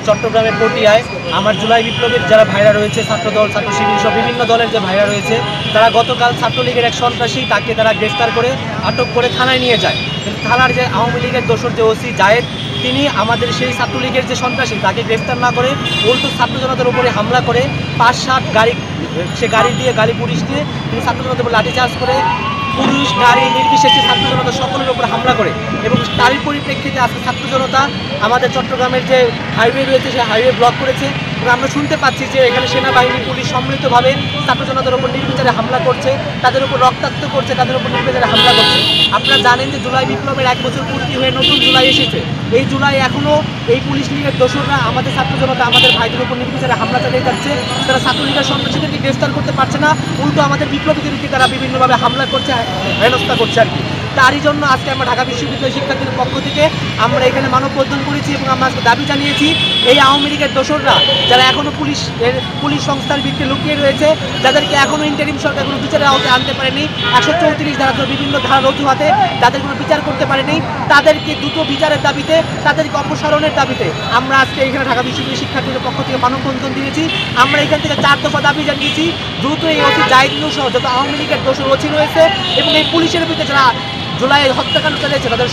চট্টগ্রামের পটিয়ায় আমার জুলাই বিপ্লবের যারা ভাইরা রয়েছে, ছাত্রদল, ছাত্র শিবির সহ বিভিন্ন দলের যে ভাইরা রয়েছে, তারা গতকাল ছাত্রলীগের এক সন্ত্রাসী তাকে তারা গ্রেফতার করে আটক করে থানায় নিয়ে যায়। কিন্তু থানার যে আওয়ামী লীগের দোসর যে ওসি জায়েদ, তিনি আমাদের সেই ছাত্রলীগের যে সন্ত্রাসী তাকে গ্রেফতার না করে উল্টো ছাত্র জনতার উপরে হামলা করে ৫-৭ গাড়ি, সে গাড়ি পুলিশ দিয়ে তিনি ছাত্র জনতার উপর লাঠিচার্জ করে পুলিশ নারী নির্বিশেষে ছাত্র জনতা সকলের উপর হামলা করে। এবং তারই পরিপ্রেক্ষিতে আজকে ছাত্র জনতা আমাদের চট্টগ্রামের যে হাইওয়ে রয়েছে সেই হাইওয়ে ব্লক করেছে। এবং আমরা শুনতে পাচ্ছি যে এখানে সেনাবাহিনী পুলিশ সম্মিলিতভাবে ছাত্র জনতার উপর নির্বিচারে হামলা করছে, তাদের উপর রক্তাক্ত করছে, তাদের উপর নির্বিচারে হামলা করছে। আপনারা জানেন যে জুলাই বিপ্লবের 1 বছর পূর্তি হয়ে নতুন জুলাই এসেছে। এই জুলাই এখনও এই পুলিশ লীগের দোসররা আমাদের ছাত্র জনতা আমাদের ভাইদের উপর নির্বিচারে হামলা চালিয়ে যাচ্ছে। তারা ছাত্রলীগের সন্ত্রাসীদেরকে গ্রেফতার করতে পারছে না, উল্টো আমাদের বিপ্লবীদেরকে তারা বিভিন্নভাবে হামলা করছে, হেনস্থা করছে আর কি। তারই জন্য আজকে আমরা ঢাকা বিশ্ববিদ্যালয় শিক্ষার্থীদের পক্ষ থেকে আমরা এখানে মানববন্ধন করেছি এবং আমরা আজকে দাবি জানিয়েছি এই আওয়ামী লীগের দোসররা যারা এখনও পুলিশ সংস্থার ভিত্তিতে লুকিয়ে রয়েছে, যাদেরকে এখনও ইন্টারিম সরকার কোনো বিচারের আওতায় আনতে পারেনি, 134 ধারা বিভিন্ন ধারার অজুহাতে তাদের কোনো বিচার করতে পারেনি, তাদেরকে দ্রুত বিচারের দাবিতে, তাদেরকে অপসারণের দাবিতে আমরা আজকে এখানে ঢাকা বিশ্ববিদ্যালয় শিক্ষার্থীদের পক্ষ থেকে মানববন্ধন দিয়েছি। আমরা এখান থেকে 4 দফা দাবি জানিয়েছি, দ্রুত এই ওসি জাহিদ সহ যত আওয়ামী লীগের দোসর ওসি রয়েছে এবং এই পুলিশের ভিতরে যারা জুলাই হত্যাকাণ্ড চালিয়েছে তাদের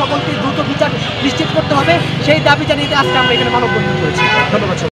সকলকে দ্রুত বিচার নিশ্চিত করতে হবে, সেই দাবি জানিয়ে আজকে আমরা এখানে মানববন্ধন করেছি। ধন্যবাদ।